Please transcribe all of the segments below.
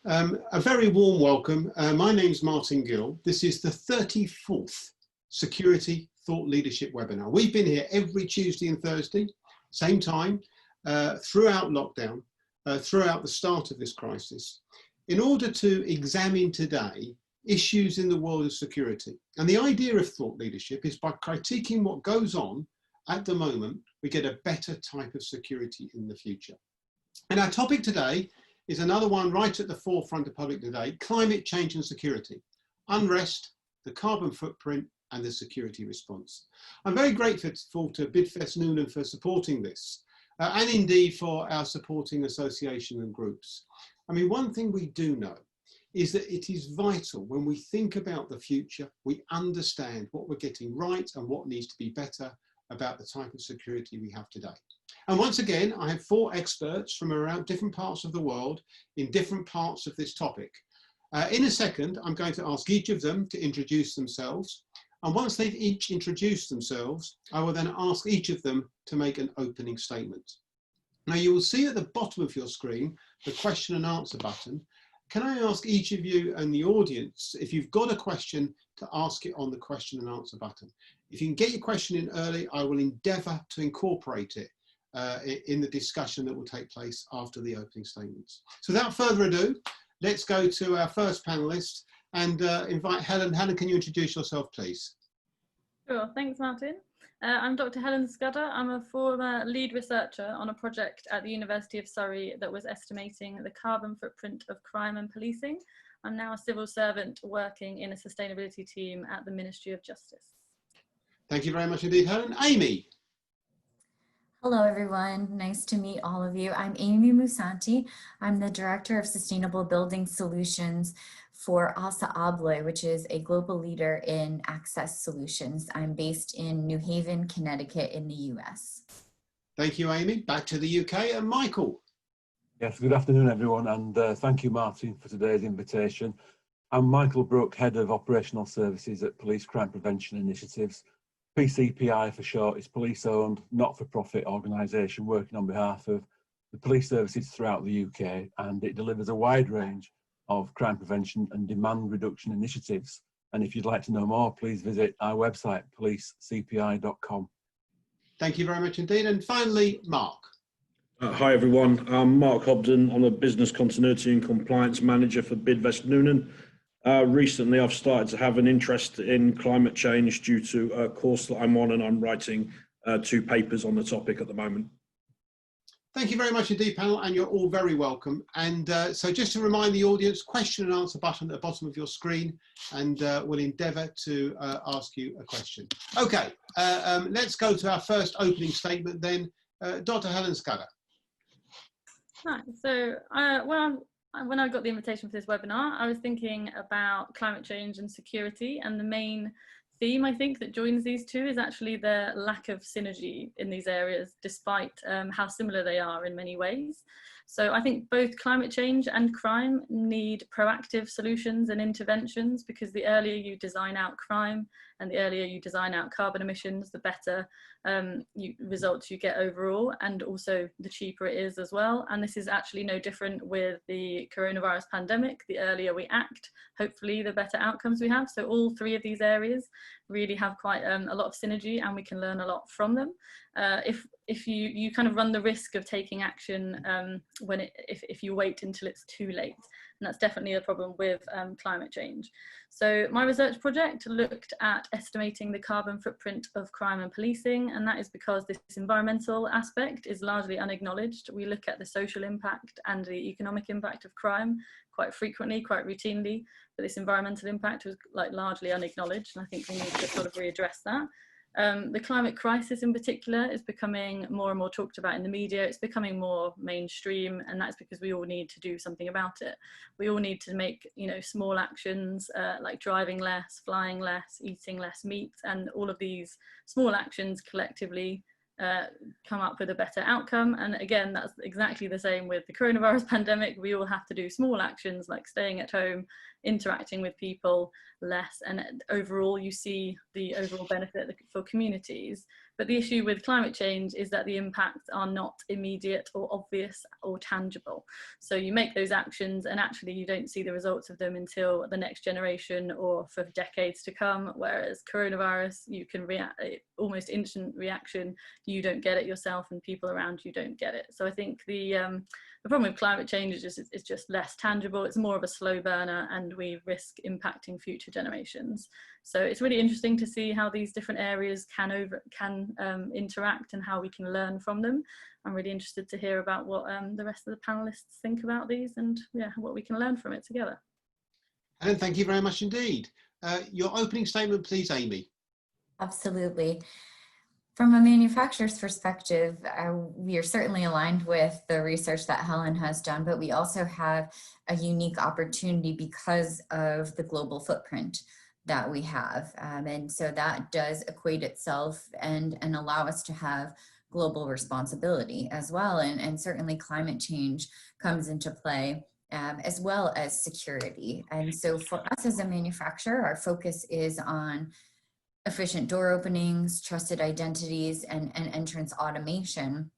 A very warm welcome. My name's Martin Gill. This is the 34th Security Thought Leadership webinar. We've been here every Tuesday and Thursday, same time, throughout lockdown, throughout the start of this crisis, in order to examine today issues in the world of security. And the idea of thought leadership is by critiquing what goes on at the moment, we get a better type of security in the future. And our topic today is another one right at the forefront of public debate: climate change and security, unrest, the carbon footprint and the security response. I'm very grateful to Bidfest Noonan for supporting this and indeed for our supporting association and groups. I mean, one thing we do know is that it is vital when we think about the future, we understand what we're getting right and what needs to be better about the type of security we have today. And once again, I have 4 experts from around different parts of the world in different parts of this topic. In a second, I'm going to ask each of them to introduce themselves. And once they've each introduced themselves, I will then ask each of them to make an opening statement. Now you will see at the bottom of your screen, the question and answer button. Can I ask each of you and the audience, if you've got a question, to ask it on the question and answer button. If you can get your question in early, I will endeavour to incorporate it in the discussion that will take place after the opening statements. So without further ado, let's go to our first panellist and invite Helen. Helen, can you introduce yourself, please? Sure, thanks, Martin. I'm Dr. Helen Scudder. I'm a former lead researcher on a project at the University of Surrey that was estimating the carbon footprint of crime and policing. I'm now a civil servant working in a sustainability team at the Ministry of Justice. Thank you very much indeed, Helen. Amy. Hello, everyone. Nice to meet all of you. I'm Amy Musanti. I'm the Director of Sustainable Building Solutions for ASA ABLOY, which is a global leader in access solutions. I'm based in New Haven, Connecticut in the US. Thank you, Amy. Back to the UK and Michael. Yes, good afternoon, everyone, and thank you, Martin, for today's invitation. I'm Michael Brook, Head of Operational Services at Police Crime Prevention Initiatives. PCPI for short is police-owned, not-for-profit organisation working on behalf of the police services throughout the UK, and it delivers a wide range of crime prevention and demand reduction initiatives. And if you'd like to know more, please visit our website, policecpi.com. Thank you very much indeed. And finally, Mark. Hi everyone, I'm Mark Hobden. I'm a Business Continuity and Compliance Manager for Bidfest Noonan. Recently I've started to have an interest in climate change due to a course that I'm on, and I'm writing 2 papers on the topic at the moment. Thank you very much indeed, panel, and you're all very welcome. And so just to remind the audience, question and answer button at the bottom of your screen, and we'll endeavour to ask you a question. Okay, let's go to our first opening statement then. Dr. Helen Scudder. Hi, so when I got the invitation for this webinar, I was thinking about climate change and security, and the main theme I think that joins these two is actually the lack of synergy in these areas, despite how similar they are in many ways. So I think both climate change and crime need proactive solutions and interventions, because the earlier you design out crime and the earlier you design out carbon emissions, the better results you get overall, and also the cheaper it is as well. And this is actually no different with the coronavirus pandemic. The earlier we act, hopefully the better outcomes we have. So all 3 of these areas really have quite a lot of synergy, and we can learn a lot from them. If you kind of run the risk of taking action if you wait until it's too late, and that's definitely a problem with climate change. So my research project looked at estimating the carbon footprint of crime and policing, and that is because this environmental aspect is largely unacknowledged. We look at the social impact and the economic impact of crime quite frequently, quite routinely, but this environmental impact was largely unacknowledged, and I think we need to sort of readdress that. The climate crisis in particular is becoming more and more talked about in the media. It's becoming more mainstream, and that's because we all need to do something about it. We all need to make, small actions like driving less, flying less, eating less meat, and all of these small actions collectively come up with a better outcome. And again, that's exactly the same with the coronavirus pandemic. We all have to do small actions like staying at home, interacting with people less, and overall you see the overall benefit for communities. But the issue with climate change is that the impacts are not immediate or obvious or tangible. So you make those actions and actually you don't see the results of them until the next generation or for decades to come, whereas coronavirus, you can react, almost instant reaction, you don't get it yourself and people around you don't get it. So I think the problem with climate change is just less tangible. It's more of a slow burner and we risk impacting future generations. So it's really interesting to see how these different areas can interact and how we can learn from them. I'm really interested to hear about what the rest of the panelists think about these and yeah, what we can learn from it together. And thank you very much indeed. Your opening statement, please, Amy. Absolutely. From a manufacturer's perspective, we are certainly aligned with the research that Helen has done, but we also have a unique opportunity because of the global footprint that we have. And so that does equate itself and allow us to have global responsibility as well. And certainly climate change comes into play as well as security. And so for us as a manufacturer, our focus is on efficient door openings, trusted identities, and entrance automation,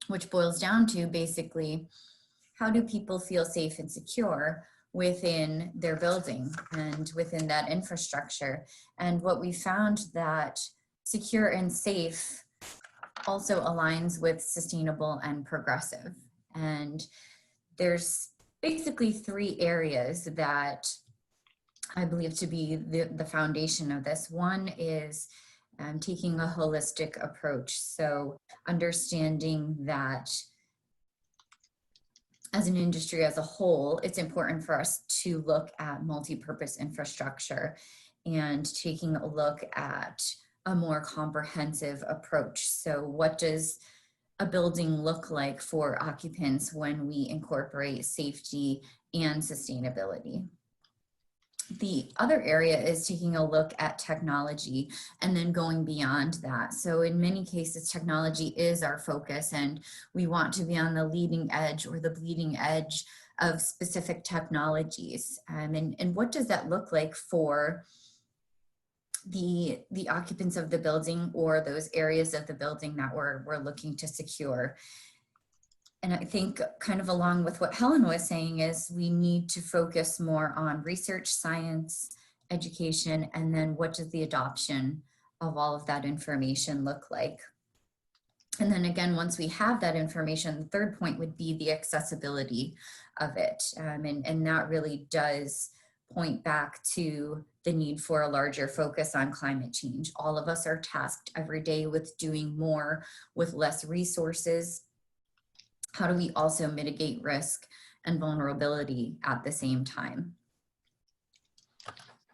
which boils down to basically how do people feel safe and secure within their building and within that infrastructure. And what we found that secure and safe also aligns with sustainable and progressive. And there's basically 3 areas that I believe to be the foundation of this. One is taking a holistic approach. So understanding that as an industry as a whole, it's important for us to look at multi-purpose infrastructure and taking a look at a more comprehensive approach. So what does a building look like for occupants when we incorporate safety and sustainability? The other area is taking a look at technology and then going beyond that. So in many cases, technology is our focus and we want to be on the leading edge or the bleeding edge of specific technologies. And what does that look like for the occupants of the building or those areas of the building that we're looking to secure? And I think kind of along with what Helen was saying is we need to focus more on research, science, education, and then what does the adoption of all of that information look like? And then again, once we have that information, the third point would be the accessibility of it. And that really does point back to the need for a larger focus on climate change. All of us are tasked every day with doing more with less resources. How do we also mitigate risk and vulnerability at the same time?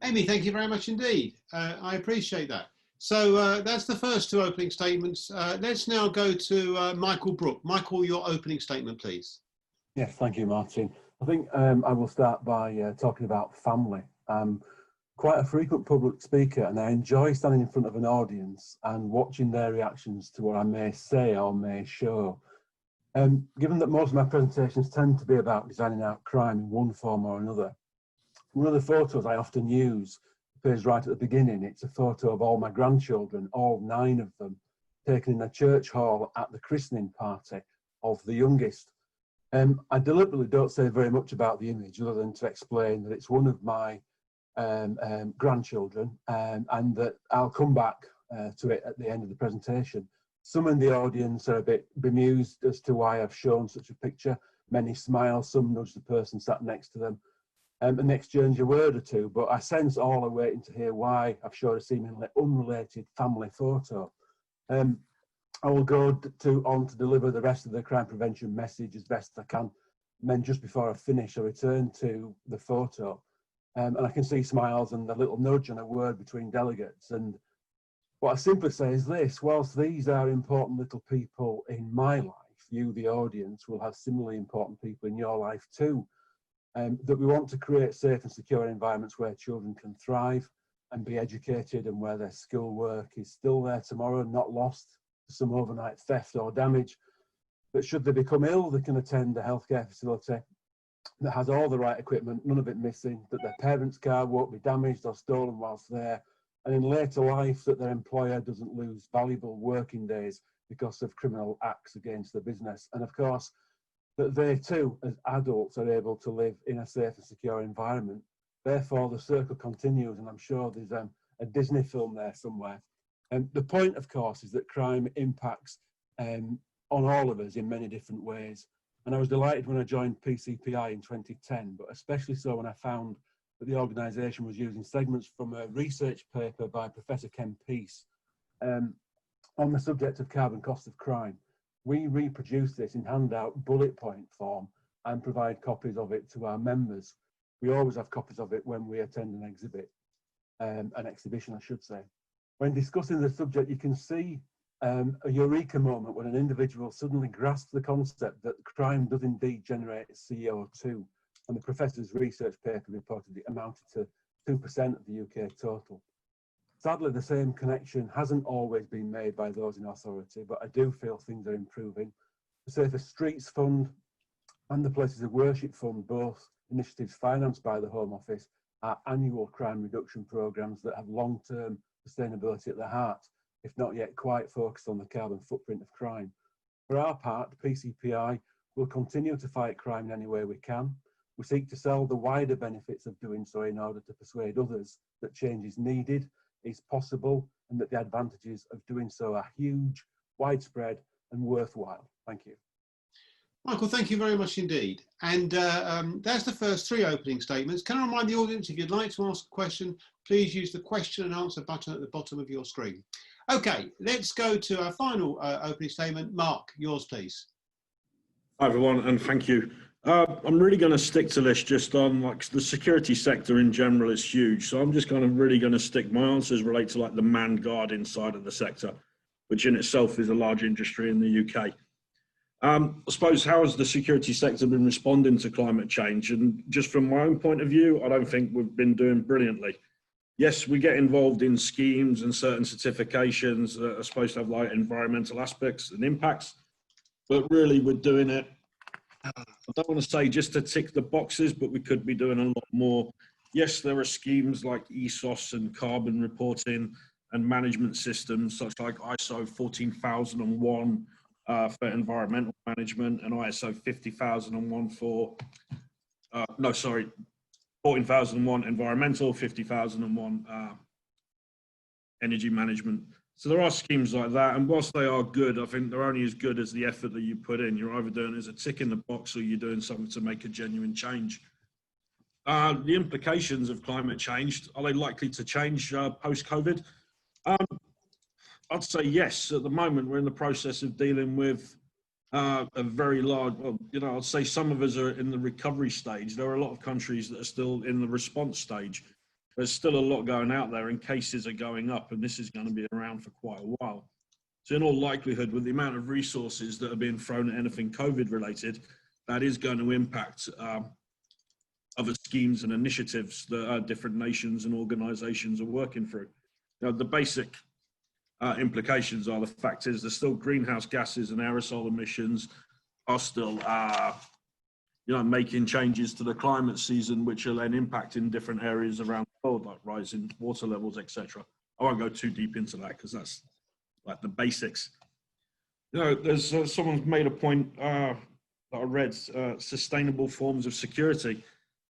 Amy, thank you very much indeed. I appreciate that. So that's the first 2 opening statements. Let's now go to Michael Brook. Michael, your opening statement, please. Yes, thank you, Martin. I think I will start by talking about family. I'm quite a frequent public speaker and I enjoy standing in front of an audience and watching their reactions to what I may say or may show. Given that most of my presentations tend to be about designing out crime in one form or another, one of the photos I often use appears right at the beginning. It's a photo of all my grandchildren, all 9 of them, taken in a church hall at the christening party of the youngest. I deliberately don't say very much about the image other than to explain that it's one of my grandchildren and that I'll come back to it at the end of the presentation. Some in the audience are a bit bemused as to why I've shown such a picture. Many smile, some nudge the person sat next to them and exchange a word or two, but I sense all are waiting to hear why I've shown a seemingly unrelated family photo. I will go on to deliver the rest of the crime prevention message as best I can. And then just before I finish, I return to the photo and I can see smiles and a little nudge and a word between delegates. And what I simply say is this: whilst these are important little people in my life, you, the audience, will have similarly important people in your life too. That we want to create safe and secure environments where children can thrive and be educated and where their schoolwork is still there tomorrow, not lost to some overnight theft or damage. But should they become ill, they can attend a healthcare facility that has all the right equipment, none of it missing, that their parents' car won't be damaged or stolen whilst there, and in later life that their employer doesn't lose valuable working days because of criminal acts against the business. And of course, that they too, as adults, are able to live in a safe and secure environment. Therefore, the circle continues, and I'm sure there's a Disney film there somewhere. And the point, of course, is that crime impacts on all of us in many different ways. And I was delighted when I joined PCPI in 2010, but especially so when I found that the organisation was using segments from a research paper by Professor Ken Peace on the subject of carbon cost of crime. We reproduce this in handout bullet point form and provide copies of it to our members. We always have copies of it when we attend an exhibition, I should say. When discussing the subject, you can see a eureka moment when an individual suddenly grasps the concept that crime does indeed generate CO2, and the professor's research paper reported it amounted to 2% of the UK total. Sadly, the same connection hasn't always been made by those in authority, but I do feel things are improving. The Safer Streets Fund and the Places of Worship Fund, both initiatives financed by the Home Office, are annual crime reduction programmes that have long-term sustainability at their heart, if not yet quite focused on the carbon footprint of crime. For our part, the PCPI will continue to fight crime in any way we can. We seek to sell the wider benefits of doing so in order to persuade others that change is needed, is possible, and that the advantages of doing so are huge, widespread, and worthwhile. Thank you. Michael, thank you very much indeed. And that's the first three opening statements. Can I remind the audience, if you'd like to ask a question, please use the question and answer button at the bottom of your screen. Okay, let's go to our final opening statement. Mark, yours, please. Hi, everyone, and thank you. I'm really going to stick to this just on like the security sector in general is huge. So I'm just really going to stick, my answers relate to like the manned guard inside of the sector, which in itself is a large industry in the UK. I suppose, how has the security sector been responding to climate change? And just from my own point of view, I don't think we've been doing brilliantly. Yes, we get involved in schemes and certain certifications that are supposed to have like environmental aspects and impacts, but really we're doing it, I don't want to say just to tick the boxes, but we could be doing a lot more. Yes, there are schemes like ESOS and carbon reporting and management systems, such like ISO 14001 for environmental management and ISO 50001 for, 14,001 environmental, 50,001 energy management. So there are schemes like that, and whilst they are good, I think they're only as good as the effort that you put in. You're either doing it as a tick in the box or you're doing something to make a genuine change. The implications of climate change, are they likely to change post-COVID? I'd say yes. At the moment, we're in the process of dealing with a very large, well, you know, I'd say some of us are in the recovery stage. There are a lot of countries that are still in the response stage. There's still a lot going out there and cases are going up, and this is going to be around for quite a while. So in all likelihood, with the amount of resources that are being thrown at anything COVID related, that is going to impact other schemes and initiatives that different nations and organizations are working through. You know, the basic implications are, the fact is there's still greenhouse gases and aerosol emissions are still making changes to the climate season, which will then impact in different areas around the world, like rising water levels, etc. I won't go too deep into that because that's like the basics. You know, there's someone's made a point that I read, sustainable forms of security.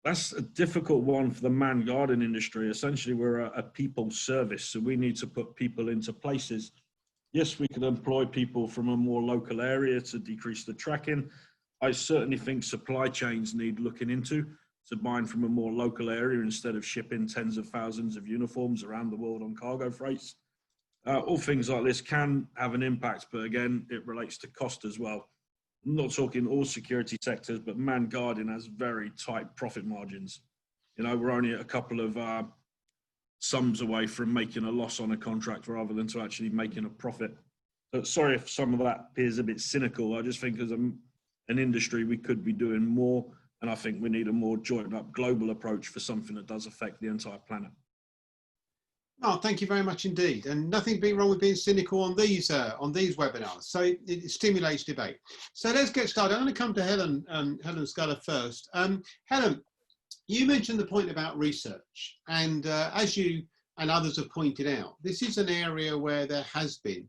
That's a difficult one for the manned guarding industry. Essentially, we're a people service, so we need to put people into places. Yes, we can employ people from a more local area to decrease the tracking. I certainly think supply chains need looking into, to buying from a more local area instead of shipping tens of thousands of uniforms around the world on cargo freights. All things like this can have an impact, but again, it relates to cost as well. I'm not talking all security sectors, but manned guarding has very tight profit margins. You know, we're only a couple of sums away from making a loss on a contract rather than to actually making a profit. So sorry if some of that appears a bit cynical. I just think as an industry, we could be doing more, and I think we need a more joined up global approach for something that does affect the entire planet. Oh, thank you very much indeed. And nothing being wrong with being cynical on these webinars. So it stimulates debate. So let's get started. I'm going to come to Helen, Helen Scudder first. Helen, you mentioned the point about research, and as you and others have pointed out, this is an area where there has been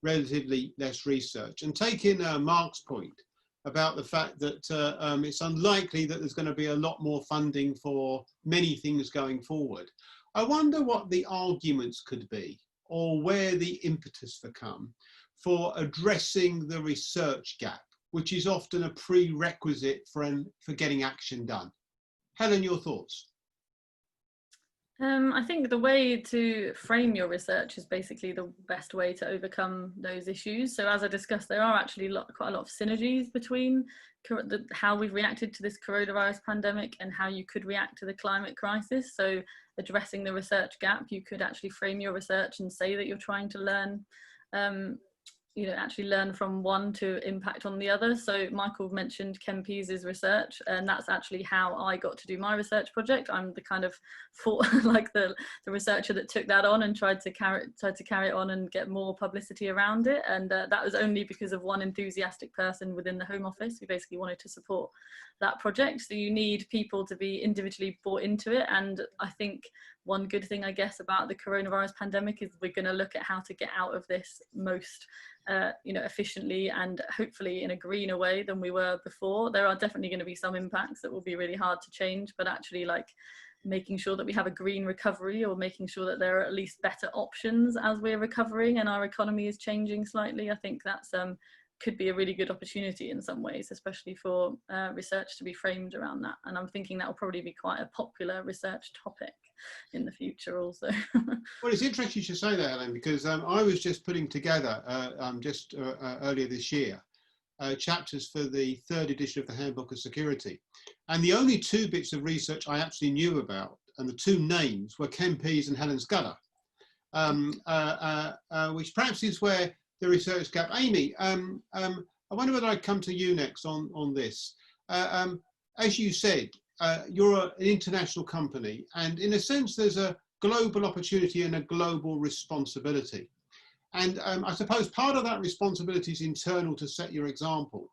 relatively less research. And taking Mark's point about the fact that it's unlikely that there's going to be a lot more funding for many things going forward, I wonder what the arguments could be, or where the impetus for addressing the research gap, which is often a prerequisite for getting action done. Helen, your thoughts? I think the way to frame your research is basically the best way to overcome those issues. So as I discussed, there are actually quite a lot of synergies between how we've reacted to this coronavirus pandemic and how you could react to the climate crisis. So addressing the research gap, you could actually frame your research and say that you're trying to learn actually learn from one to impact on the other. So Michael mentioned Ken Pease's research, and that's actually how I got to do my research project. I'm the kind of the researcher that took that on and tried to carry it on and get more publicity around it. And that was only because of one enthusiastic person within the Home Office who basically wanted to support that project. So you need people to be individually bought into it. And I think one good thing, I guess, about the coronavirus pandemic is we're going to look at how to get out of this most efficiently and hopefully in a greener way than we were before. There are definitely going to be some impacts that will be really hard to change, but actually making sure that we have a green recovery, or making sure that there are at least better options as we're recovering and our economy is changing slightly. I think that's could be a really good opportunity in some ways, especially for research to be framed around that. And I'm thinking that will probably be quite a popular research topic in the future also. Well, it's interesting you should say that, Helen, because I was just putting together earlier this year chapters for the 3rd edition of the Handbook of Security. And the only 2 bits of research I actually knew about, and the 2 names, were Ken Pease and Helen Scudder, which perhaps is where the research gap. Amy, I wonder whether I come to you next on this. As you said, you're an international company, and in a sense, there's a global opportunity and a global responsibility. And I suppose part of that responsibility is internal, to set your example.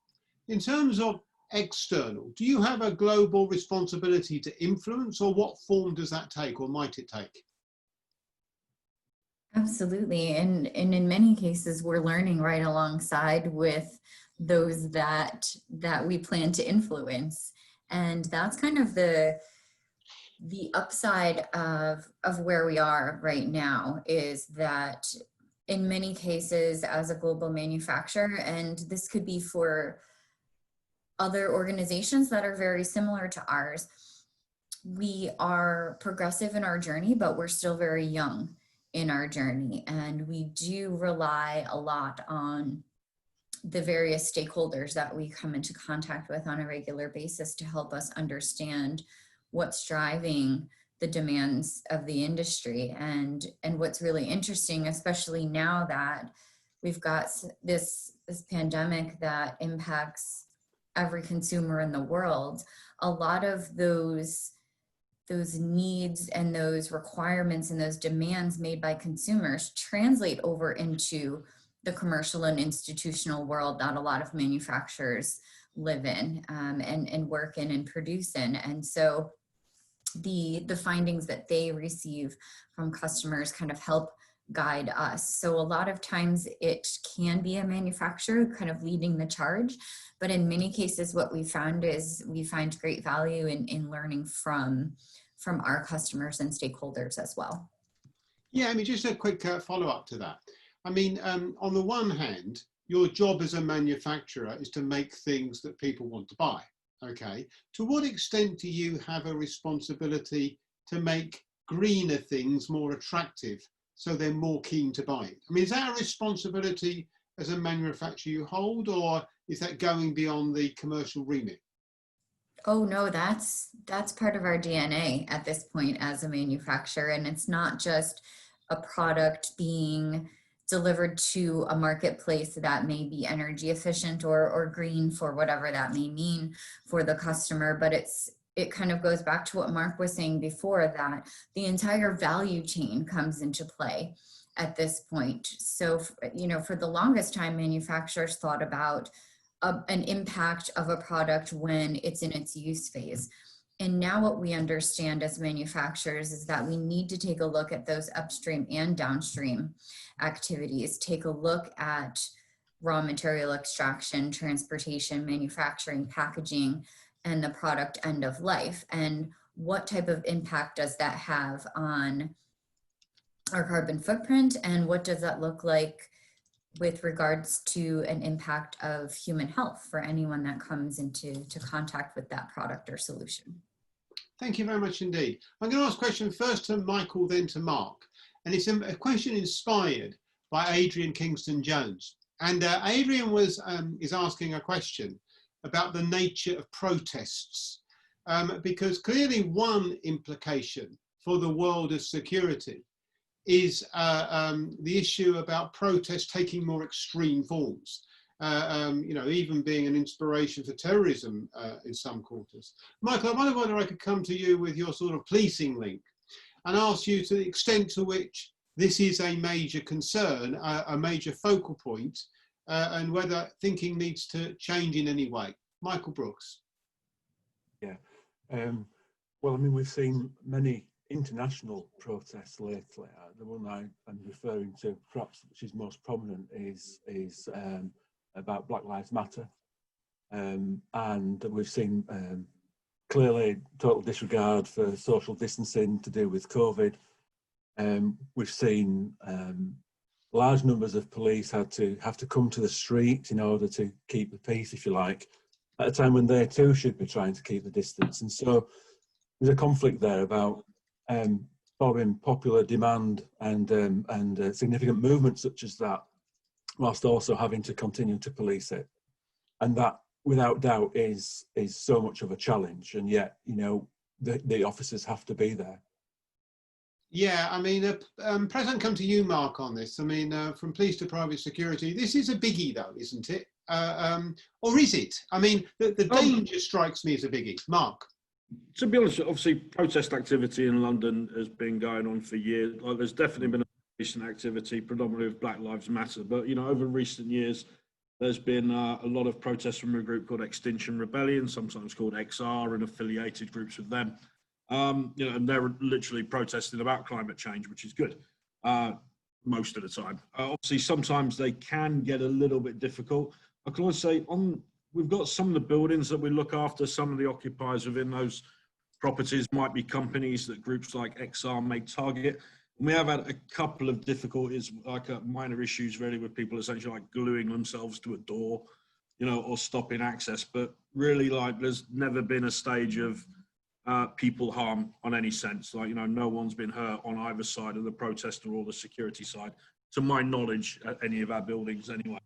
In terms of external, do you have a global responsibility to influence, or what form does that take, or might it take? Absolutely. And in many cases, we're learning right alongside with those that we plan to influence. And that's kind of the upside of where we are right now, is that in many cases as a global manufacturer, and this could be for other organizations that are very similar to ours, we are progressive in our journey, but we're still very young in our journey. And we do rely a lot on the various stakeholders that we come into contact with on a regular basis to help us understand what's driving the demands of the industry. And what's really interesting, especially now that we've got this pandemic that impacts every consumer in the world, a lot of those needs and those requirements and those demands made by consumers translate over into the commercial and institutional world that a lot of manufacturers live in and work in and produce in. And so the findings that they receive from customers kind of help guide us. So a lot of times it can be a manufacturer kind of leading the charge, but in many cases what we found is we find great value in learning from our customers and stakeholders as well. Yeah, I mean, just a quick follow-up to that. I mean, on the one hand, your job as a manufacturer is to make things that people want to buy, okay? To what extent do you have a responsibility to make greener things more attractive so they're more keen to buy it? I mean, is that a responsibility as a manufacturer you hold, or is that going beyond the commercial remit? Oh no, that's part of our DNA at this point as a manufacturer. And it's not just a product being delivered to a marketplace that may be energy efficient or green, for whatever that may mean for the customer, but it kind of goes back to what Mark was saying before, that the entire value chain comes into play at this point. So, for the longest time, manufacturers thought about an impact of a product when it's in its use phase. And now what we understand as manufacturers is that we need to take a look at those upstream and downstream activities, take a look at raw material extraction, transportation, manufacturing, packaging, and the product end of life. And what type of impact does that have on our carbon footprint? And what does that look like with regards to an impact of human health for anyone that comes into contact with that product or solution? Thank you very much indeed. I'm going to ask a question first to Michael, then to Mark. And it's a question inspired by Adrian Kingston-Jones. And Adrian is asking a question about the nature of protests, because clearly one implication for the world of security is the issue about protests taking more extreme forms. Even being an inspiration for terrorism in some quarters. Michael, I wonder whether I could come to you with your sort of policing link and ask you to the extent to which this is a major concern, a major focal point, and whether thinking needs to change in any way. Michael Brooks. Yeah, well, I mean, we've seen many international protests lately. The one I'm referring to, perhaps which is most prominent, is about Black Lives Matter, and we've seen clearly total disregard for social distancing to do with COVID. We've seen large numbers of police have to come to the street in order to keep the peace, if you like, at a time when they too should be trying to keep the distance. And so there's a conflict there about following popular demand and significant movements such as that, whilst also having to continue to police it. And that, without doubt, is so much of a challenge. And yet, the officers have to be there. Yeah, I mean, perhaps I can come to you, Mark, on this. I mean, from police to private security, this is a biggie, though, isn't it? Or is it? I mean, the danger strikes me as a biggie. Mark? To be honest, obviously, protest activity in London has been going on for years. Like, there's definitely been recent activity, predominantly with Black Lives Matter. But, over recent years, there's been a lot of protests from a group called Extinction Rebellion, sometimes called XR, and affiliated groups with them. And they're literally protesting about climate change, which is good most of the time. Obviously, sometimes they can get a little bit difficult. I can always say we've got some of the buildings that we look after, some of the occupiers within those properties might be companies that groups like XR may target. And we have had a couple of difficulties, like minor issues really, with people essentially like gluing themselves to a door, or stopping access. But really, like, there's never been a stage of people harm on any sense. Like, no one's been hurt on either side of the protester or the security side, to my knowledge, at any of our buildings anyway.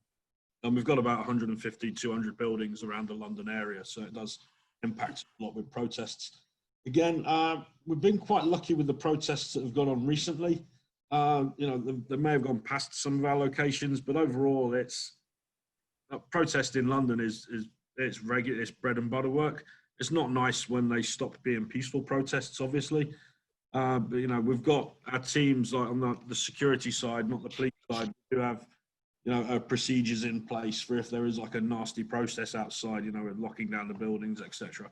And we've got about 150, 200 buildings around the London area, so it does impact a lot with protests. Again, we've been quite lucky with the protests that have gone on recently. They may have gone past some of our locations, but overall, protest in London it's regular, it's bread and butter work. It's not nice when they stop being peaceful protests, obviously. But we've got our teams, like on the security side, not the police side, who have procedures in place for if there is like a nasty protest outside, locking down the buildings, etc.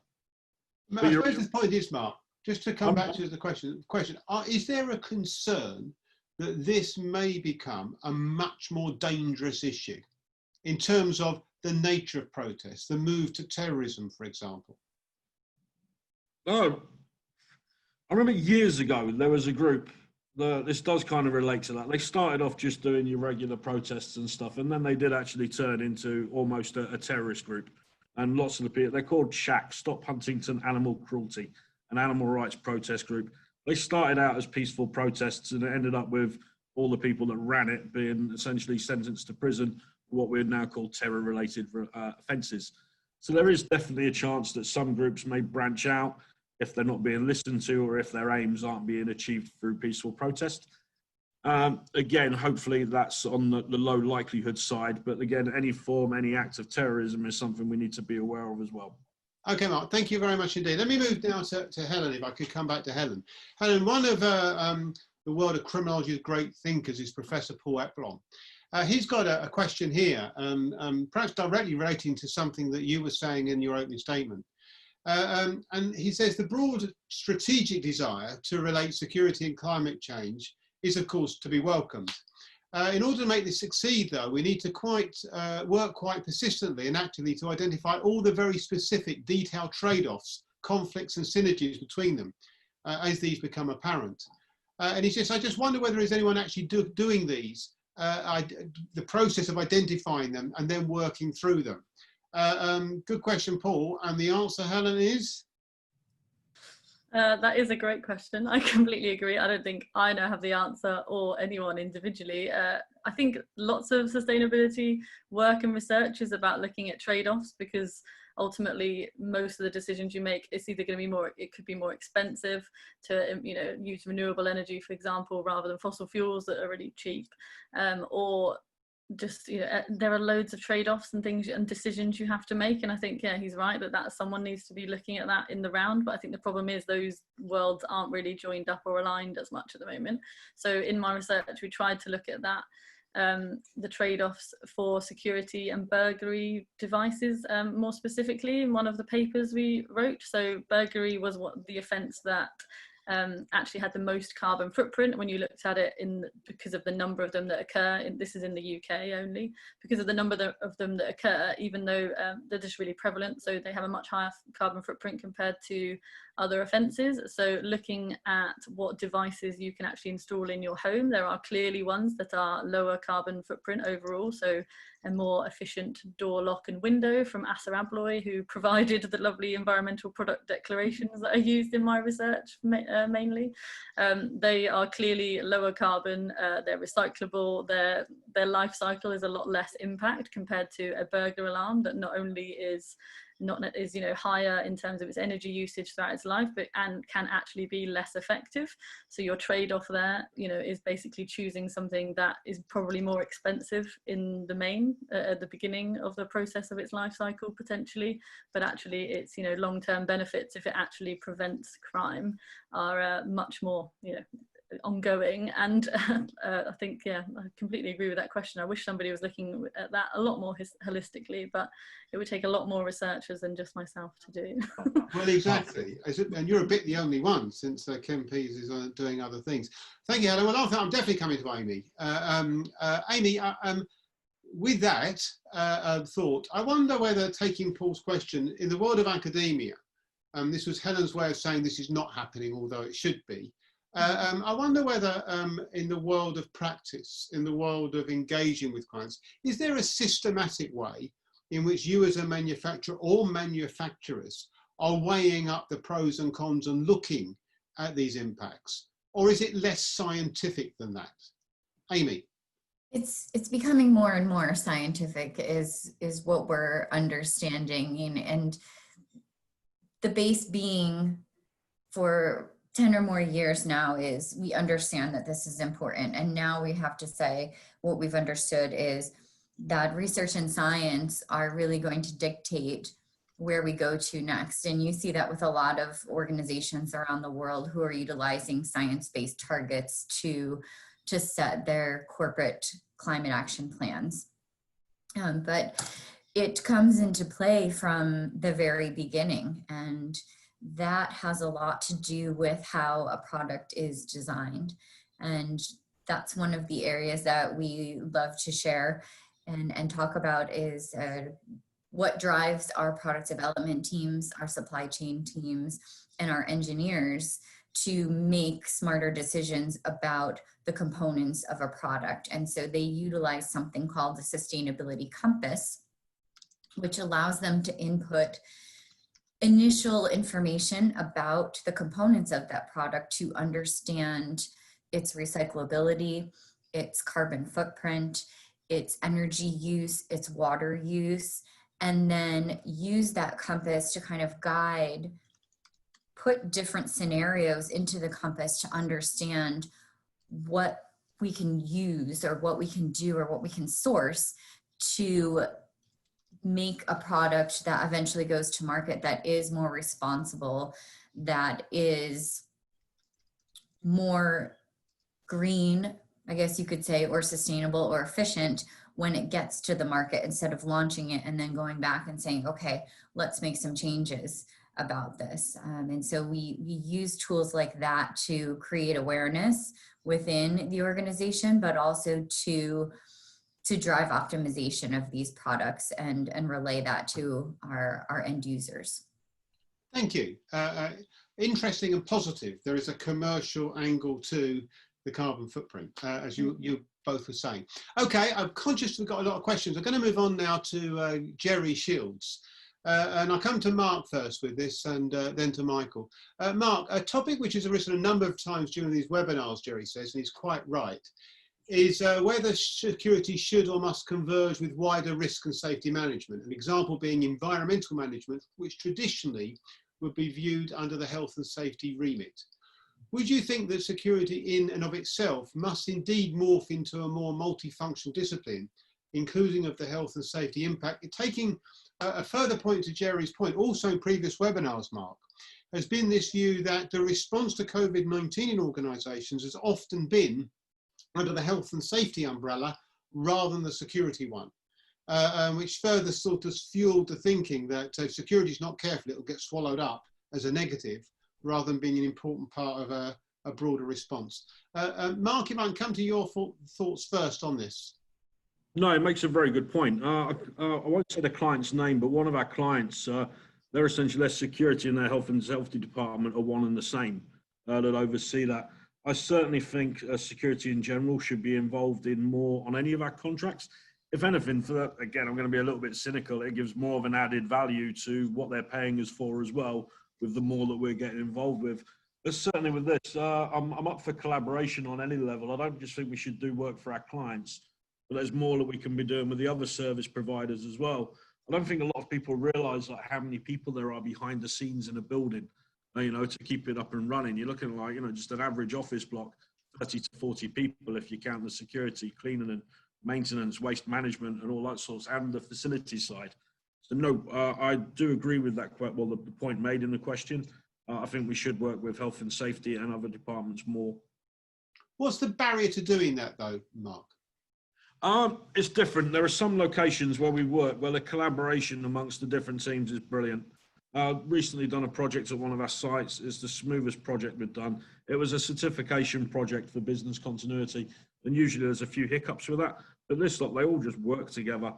I suppose the point is, Mark, just to come back to the question, is there a concern that this may become a much more dangerous issue in terms of the nature of protests, the move to terrorism, for example? Oh, I remember years ago, there was a group, this does kind of relate to that. They started off just doing your regular protests and stuff, and then they did actually turn into almost a terrorist group. And lots of the people, they're called SHAC, Stop Huntington Animal Cruelty, an animal rights protest group. They started out as peaceful protests, and it ended up with all the people that ran it being essentially sentenced to prison for what we would now call terror-related offences. So there is definitely a chance that some groups may branch out if they're not being listened to, or if their aims aren't being achieved through peaceful protest. Again, hopefully that's on the low likelihood side, but again, any act of terrorism is something we need to be aware of as well. Okay, Mark, thank you very much indeed. Let me move now to Helen, if I could come back to Helen. Helen, one of the world of criminology's great thinkers is Professor Paul Eplon. He's got a question here, perhaps directly relating to something that you were saying in your opening statement. And he says the broad strategic desire to relate security and climate change is, of course, to be welcomed. In order to make this succeed, though, we need to work quite persistently and actively to identify all the very specific detailed trade-offs, conflicts and synergies between them as these become apparent. And he says, I just wonder whether is anyone actually doing these, the process of identifying them and then working through them. Good question, Paul. And the answer, Helen, is? That is a great question. I completely agree. I don't think I have the answer or anyone individually. I think lots of sustainability work and research is about looking at trade-offs, because ultimately most of the decisions you make, it's either going to be it could be more expensive to use renewable energy, for example, rather than fossil fuels that are really cheap, or just there are loads of trade-offs and things and decisions you have to make. And I think he's right that someone needs to be looking at that in the round, but I think the problem is those worlds aren't really joined up or aligned as much at the moment. So in my research we tried to look at that, the trade-offs for security and burglary devices, more specifically in one of the papers we wrote. So burglary was the offence that actually had the most carbon footprint when you looked at it because of the number of them that occur. This is in the UK only, because of the number of them that occur, even though they're just really prevalent, so they have a much higher carbon footprint compared to other offences. So looking at what devices you can actually install in your home, there are clearly ones that are lower carbon footprint overall, so a more efficient door lock and window from Assa Abloy, who provided the lovely environmental product declarations that are used in my research mainly. They are clearly lower carbon, they're recyclable, their life cycle is a lot less impact compared to a burglar alarm that not only is higher in terms of its energy usage throughout its life, and can actually be less effective. So your trade-off there, is basically choosing something that is probably more expensive in the main at the beginning of the process of its life cycle potentially, but actually its long-term benefits, if it actually prevents crime, are much more ongoing. And I think I completely agree with that question. I wish somebody was looking at that a lot more holistically, but it would take a lot more researchers than just myself to do. Well, exactly, and you're a bit the only one, since Ken Pease is doing other things. Thank you, Helen. Well, I'm definitely coming to Amy. Amy, with that thought, I wonder whether, taking Paul's question, in the world of academia, this was Helen's way of saying this is not happening, although it should be. I wonder whether in the world of practice, in the world of engaging with clients, is there a systematic way in which you as a manufacturer or manufacturers are weighing up the pros and cons and looking at these impacts? Or is it less scientific than that? Amy? It's becoming more and more scientific is what we're understanding, and the base being for 10 or more years now is we understand that this is important, and now we have to say what we've understood is that research and science are really going to dictate where we go to next. And you see that with a lot of organizations around the world who are utilizing science-based targets to set their corporate climate action plans. But it comes into play from the very beginning, and that has a lot to do with how a product is designed. And that's one of the areas that we love to share and talk about is what drives our product development teams, our supply chain teams, and our engineers to make smarter decisions about the components of a product. And so they utilize something called the sustainability compass, which allows them to input initial information about the components of that product to understand its recyclability, its carbon footprint, its energy use, its water use, and then use that compass to kind of guide, put different scenarios into the compass to understand what we can use or what we can do or what we can source to make a product that eventually goes to market that is more responsible, that is more green, I guess you could say, or sustainable or efficient when it gets to the market, instead of launching it and then going back and saying, okay, let's make some changes. about this. And so we use tools like that to create awareness within the organization, but also to drive optimization of these products and relay that to our end users. Thank you. Interesting and positive. There is a commercial angle to the carbon footprint, as you both were saying. Okay, I'm conscious we've got a lot of questions. I'm going to move on now to Jerry Shields. And I'll come to Mark first with this and then to Michael. Mark, a topic which has arisen a number of times during these webinars, Jerry says, and he's quite right, is whether security should or must converge with wider risk and safety management. An example being environmental management, which traditionally would be viewed under the health and safety remit. Would you think that security in and of itself must indeed morph into a more multifunctional discipline, including of the health and safety impact? Taking a further point to Jerry's point, also in previous webinars, Mark, has been this view that the response to COVID-19 in organisations has often been under the health and safety umbrella rather than the security one, which further sort of fueled the thinking that if security is not careful, it will get swallowed up as a negative rather than being an important part of a broader response. Mark, if I can come to your thoughts first on this. No, it makes a very good point. I won't say the client's name, but one of our clients, they're essentially their security and their health and safety department are one and the same that oversee that. I certainly think security in general should be involved in more on any of our contracts. If anything, for that, again, I'm going to be a little bit cynical. It gives more of an added value to what they're paying us for as well, with the more that we're getting involved with. But certainly with this, I'm up for collaboration on any level. I don't just think we should do work for our clients, but there's more that we can be doing with the other service providers as well. I don't think a lot of people realise like how many people there are behind the scenes in a building, you know, to keep it up and running. You're looking like, you know, just an average office block, 30 to 40 people if you count the security, cleaning and maintenance, waste management and all that sorts, and the facility side. So no, I do agree with that, well, the point made in the question. I think we should work with health and safety and other departments more. What's the barrier to doing that though, Mark? It's different. There are some locations where we work where the collaboration amongst the different teams is brilliant. Recently done a project at one of our sites. It's the smoothest project we've done. It was a certification project for business continuity, and usually there's a few hiccups with that, but this lot, they all just work together.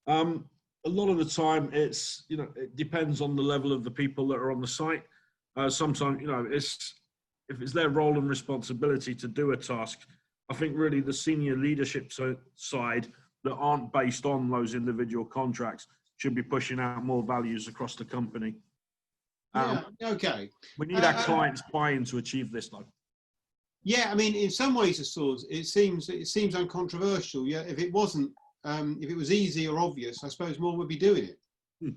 A lot of the time it's, you know, it depends on the level of the people that are on the site. Sometimes, you know, if it's their role and responsibility to do a task, I think really the senior leadership side that aren't based on those individual contracts should be pushing out more values across the company. Okay. We need our clients' buy-in to achieve this, though. Yeah, I mean, in some ways, it seems uncontroversial. Yeah, if it wasn't, if it was easy or obvious, I suppose more would be doing it.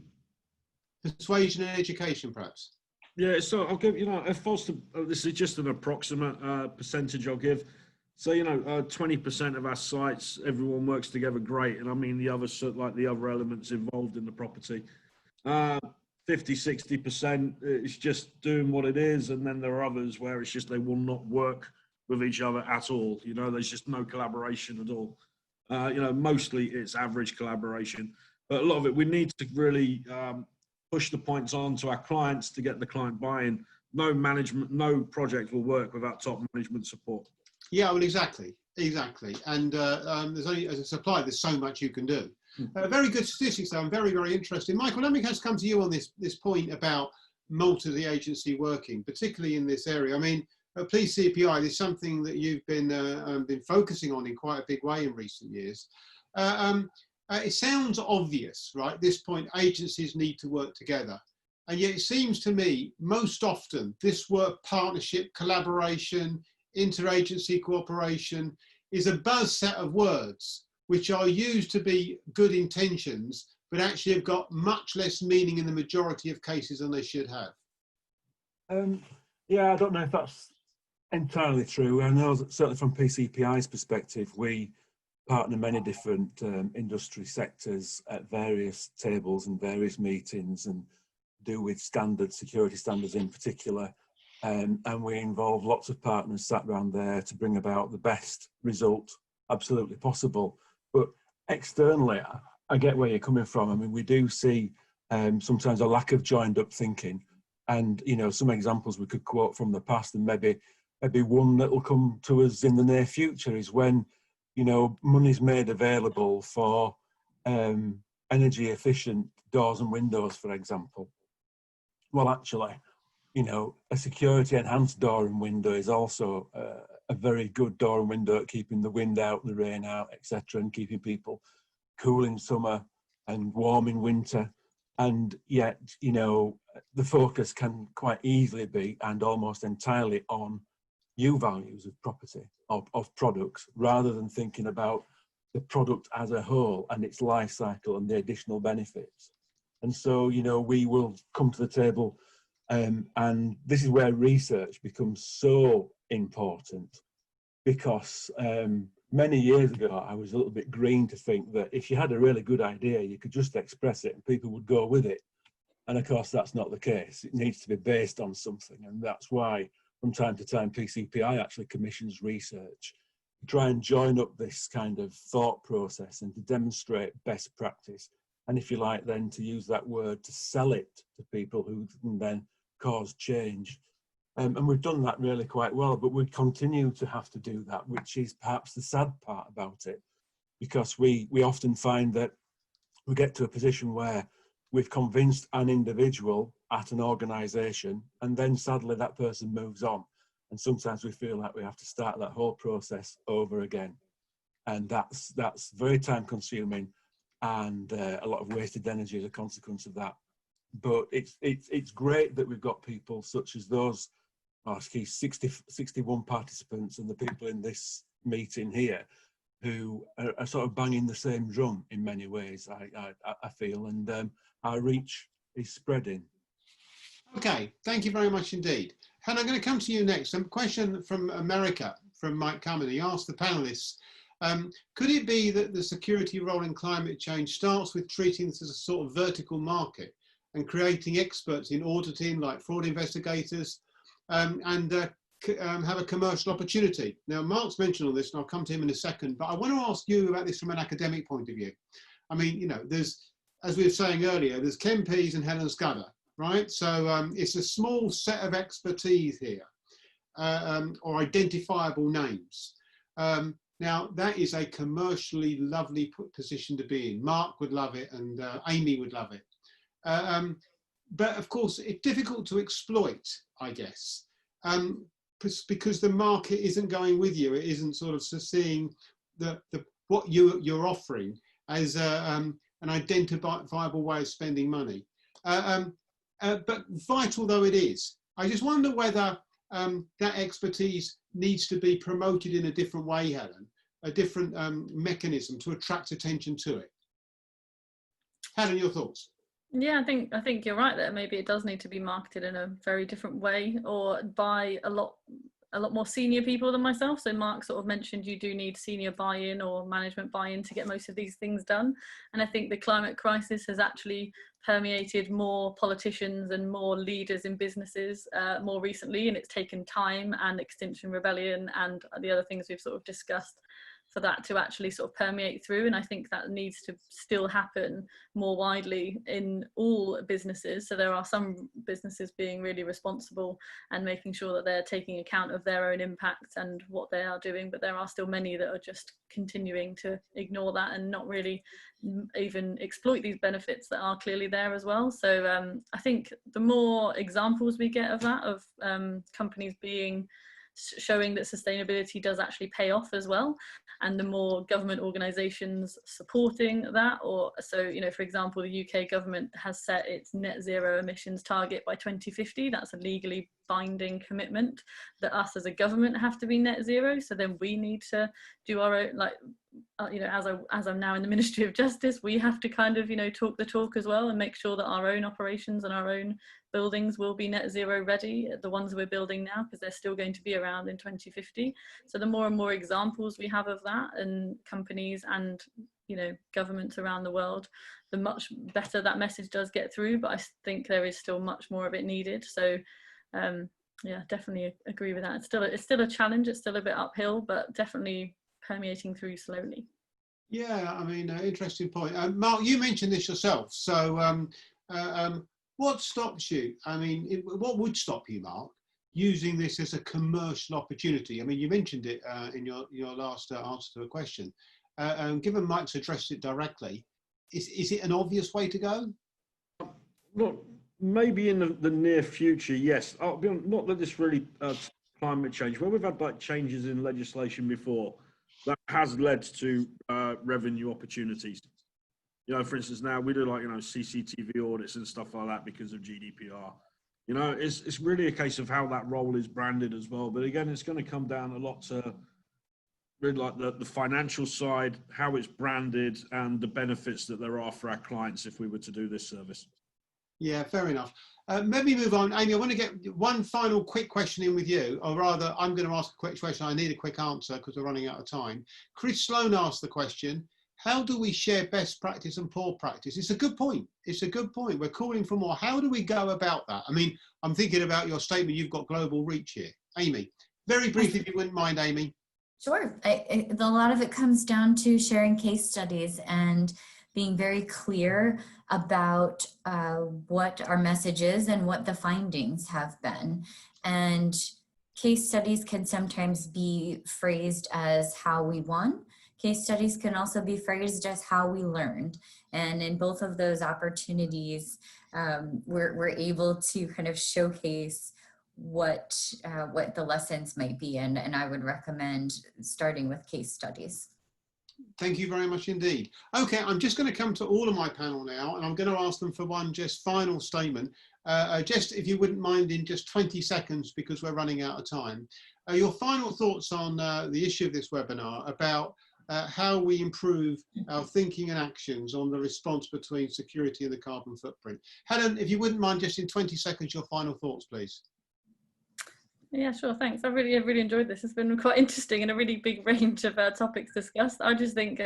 Persuasion and education, perhaps. Yeah, so I'll give, you know, if I was to, this is just an approximate percentage I'll give. So, you know, 20% of our sites, everyone works together great. And I mean the other, like the other elements involved in the property. 50-60% it's just doing what it is, and then there are others where it's just they will not work with each other at all. You know, there's just no collaboration at all. You know, mostly it's average collaboration, but a lot of it we need to really push the points on to our clients to get the client buy-in. No management, no project will work without top management support. Yeah, well, exactly, and there's only, as a supplier, there's so much you can do. Very good statistics, though. I'm very, very interested. Michael, let me just come to you on this point about multi-agency working, particularly in this area. I mean, Police CPI is something that you've been focusing on in quite a big way in recent years. It sounds obvious, right? At this point, agencies need to work together. And yet it seems to me, most often, this work partnership, collaboration, interagency cooperation is a buzz set of words which are used to be good intentions, but actually have got much less meaning in the majority of cases than they should have. Yeah, I don't know if that's entirely true. I know that certainly from PCPI's perspective, we partner many different industry sectors at various tables and various meetings, and do with security standards in particular. And we involve lots of partners sat around there to bring about the best result absolutely possible. But externally, I get where you're coming from. I mean, we do see sometimes a lack of joined up thinking. And, you know, some examples we could quote from the past, and maybe one that will come to us in the near future is when, you know, money's made available for energy efficient doors and windows, for example. Well, actually, you know, a security enhanced door and window is also a very good door and window at keeping the wind out, the rain out, etc., and keeping people cool in summer and warm in winter. And yet, you know, the focus can quite easily be, and almost entirely, on U values of property, of products, rather than thinking about the product as a whole and its life cycle and the additional benefits. And so, you know, we will come to the table, and this is where research becomes so important, because many years ago, I was a little bit green to think that if you had a really good idea, you could just express it and people would go with it. And of course, that's not the case. It needs to be based on something. And that's why from time to time, PCPI actually commissions research to try and join up this kind of thought process and to demonstrate best practice. And if you like, then to use that word to sell it to people who can then cause change. And we've done that really quite well, but we continue to have to do that, which is perhaps the sad part about it, because we often find that we get to a position where we've convinced an individual at an organisation, and then sadly that person moves on. And sometimes we feel like we have to start that whole process over again. And that's very time consuming, and a lot of wasted energy as a consequence of that. But it's great that we've got people such as those 61 participants and the people in this meeting here who are sort of banging the same drum in many ways, I feel, and our reach is spreading. Okay, thank you very much indeed. Helen, I'm going to come to you next. A question from America, from Mike Cummin. He asked the panelists, could it be that the security role in climate change starts with treating this as a sort of vertical market and creating experts in auditing, like fraud investigators, and have a commercial opportunity? Now, Mark's mentioned all this, and I'll come to him in a second, but I want to ask you about this from an academic point of view. I mean, you know, there's, as we were saying earlier, there's Ken Pease and Helen Scudder, right? So it's a small set of expertise here, or identifiable names. Now, that is a commercially lovely position to be in. Mark would love it, and Amy would love it. But of course, it's difficult to exploit, I guess, because the market isn't going with you. It isn't sort of seeing what you're offering as an identifiable way of spending money. But vital though it is, I just wonder whether that expertise needs to be promoted in a different way, Helen, a different mechanism to attract attention to it. Helen, your thoughts? Yeah, I think you're right there. Maybe it does need to be marketed in a very different way, or by a lot more senior people than myself. So Mark sort of mentioned you do need senior buy-in or management buy-in to get most of these things done. And I think the climate crisis has actually permeated more politicians and more leaders in businesses more recently, and it's taken time and Extinction Rebellion and the other things we've sort of discussed for that to actually sort of permeate through. And I think that needs to still happen more widely in all businesses. So there are some businesses being really responsible and making sure that they're taking account of their own impact and what they are doing, but there are still many that are just continuing to ignore that and not really even exploit these benefits that are clearly there as well. So I think the more examples we get of that, of companies showing that sustainability does actually pay off as well, and the more government organisations supporting that, or so, you know, for example, the UK government has set its net zero emissions target by 2050. That's a legally binding commitment that us as a government have to be net zero. So then we need to do our own, like, you know, as I'm now in the Ministry of Justice, we have to kind of, you know, talk the talk as well and make sure that our own operations and our own buildings will be net zero ready, the ones we're building now, because they're still going to be around in 2050. So the more and more examples we have of that, and companies and, you know, governments around the world, the much better that message does get through. But I think there is still much more of it needed. So yeah, definitely agree with that. It's still a challenge. It's still a bit uphill, but definitely permeating through slowly. Yeah, I mean, interesting point. Mark, you mentioned this yourself. So What stops you? I mean, what would stop you, Mark, using this as a commercial opportunity? I mean, you mentioned it in your last answer to a question. Given Mike's addressed it directly, is it an obvious way to go? Look, maybe in the near future, yes. I'll be honest, not that this really climate change, where we've had like changes in legislation before, that has led to revenue opportunities. You know, for instance, now we do like, you know, CCTV audits and stuff like that because of GDPR. You know, it's really a case of how that role is branded as well. But again, it's going to come down a lot to really like the financial side, how it's branded, and the benefits that there are for our clients if we were to do this service. Yeah, fair enough. Maybe move on. Amy, I want to get one final quick question in with you, or rather, I'm going to ask a quick question. I need a quick answer because we're running out of time. Chris Sloan asked the question, how do we share best practice and poor practice? It's a good point. It's a good point. We're calling for more. How do we go about that? I mean, I'm thinking about your statement. You've got global reach here. Amy, very briefly, if you wouldn't mind, Amy. Sure. A lot of it comes down to sharing case studies and being very clear about what our message is and what the findings have been. And case studies can sometimes be phrased as how we won. Case studies can also be phrased as how we learned. And in both of those opportunities, we're able to kind of showcase what the lessons might be. And I would recommend starting with case studies. Thank you very much indeed. Okay, I'm just going to come to all of my panel now, and I'm going to ask them for one just final statement. Just if you wouldn't mind, in just 20 seconds, because we're running out of time. Your final thoughts on the issue of this webinar about how we improve our thinking and actions on the response between security and the carbon footprint. Helen, if you wouldn't mind, just in 20 seconds, your final thoughts, please. Yeah, sure, thanks. I really enjoyed this. It's been quite interesting and a really big range of topics discussed. I just think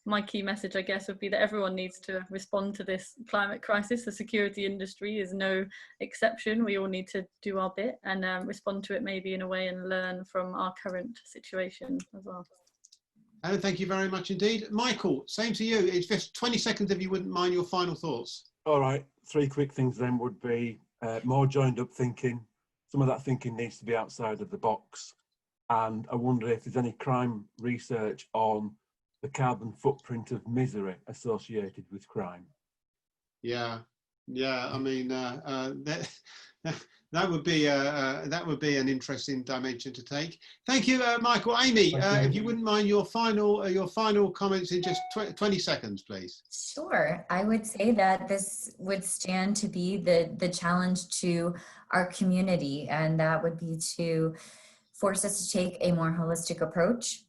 my key message, I guess, would be that everyone needs to respond to this climate crisis. The security industry is no exception. We all need to do our bit and respond to it maybe in a way and learn from our current situation as well. Helen, thank you very much indeed. Michael, same to you. It's just 20 seconds if you wouldn't mind, your final thoughts. All right, 3 quick things then would be more joined up thinking. Some of that thinking needs to be outside of the box. And I wonder if there's any crime research on the carbon footprint of misery associated with crime. Yeah, I mean, that would be an interesting dimension to take. Thank you, Michael. Amy, if you wouldn't mind, your final comments in just 20 seconds, please. Sure. I would say that this would stand to be the challenge to our community, and that would be to force us to take a more holistic approach,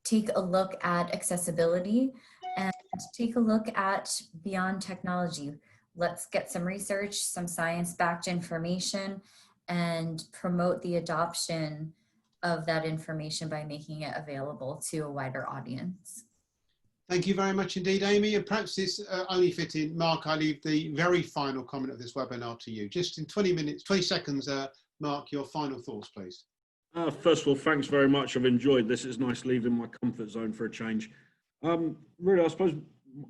take a look at accessibility, and take a look at beyond technology. Let's get some research, some science-backed information, and promote the adoption of that information by making it available to a wider audience. Thank you very much indeed, Amy. And perhaps this only fit in. Mark, I leave the very final comment of this webinar to you. Just in 20 seconds, Mark, your final thoughts, please. First of all, thanks very much. I've enjoyed this. It's nice leaving my comfort zone for a change. Really, I suppose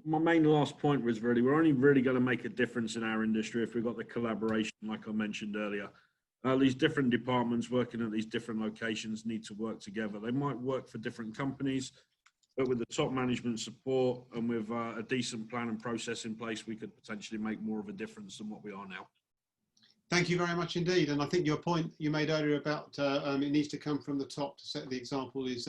my main last point was really, we're only really going to make a difference in our industry if we've got the collaboration, like I mentioned earlier. These different departments working at these different locations need to work together. They might work for different companies, but with the top management support and with a decent plan and process in place, we could potentially make more of a difference than what we are now. Thank you very much indeed. And I think your point you made earlier about it needs to come from the top to set the example is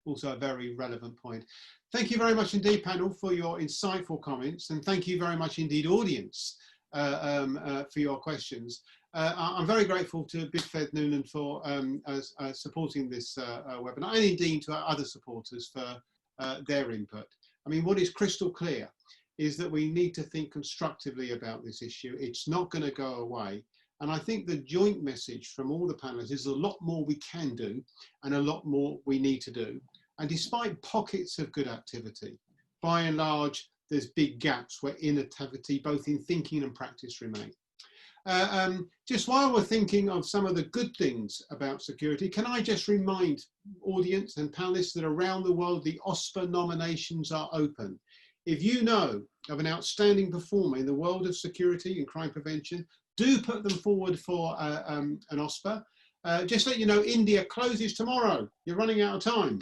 also a very relevant point. Thank you very much indeed, panel, for your insightful comments. And thank you very much indeed, audience, for your questions. I'm very grateful to Bidvest Noonan for supporting this webinar, and indeed to our other supporters for their input. I mean, what is crystal clear is that we need to think constructively about this issue. It's not going to go away. And I think the joint message from all the panelists is a lot more we can do and a lot more we need to do. And despite pockets of good activity, by and large, there's big gaps where inactivity, both in thinking and practice, remain. Just while we're thinking of some of the good things about security, can I just remind audience and panelists that around the world, the OSPA nominations are open. If you know of an outstanding performer in the world of security and crime prevention, do put them forward for an OSPA. Just let you know, India closes tomorrow. You're running out of time.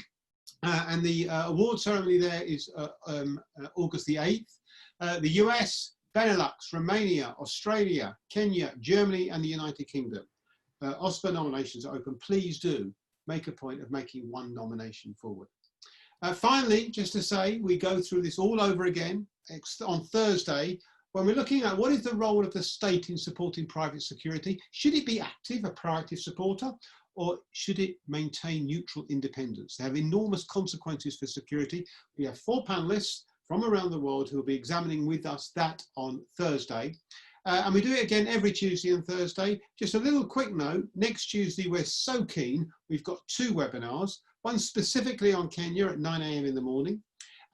And the award ceremony there is August the 8th. The US, Benelux, Romania, Australia, Kenya, Germany, and the United Kingdom. OSPA nominations are open. Please do make a point of making one nomination forward. Finally, just to say, we go through this all over again on Thursday, when we're looking at what is the role of the state in supporting private security. Should it be active, a proactive supporter, or should it maintain neutral independence? They have enormous consequences for security. We have 4 panelists from around the world who will be examining with us that on Thursday. And we do it again every Tuesday and Thursday. Just a little quick note, next Tuesday, we're so keen, we've got 2 webinars, one specifically on Kenya at 9 AM in the morning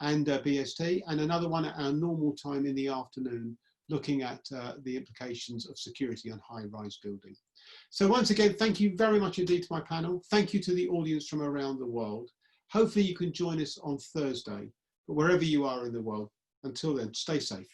and BST, and another one at our normal time in the afternoon, looking at the implications of security on high-rise building. So once again, thank you very much indeed to my panel. Thank you to the audience from around the world. Hopefully you can join us on Thursday, but wherever you are in the world. Until then, stay safe.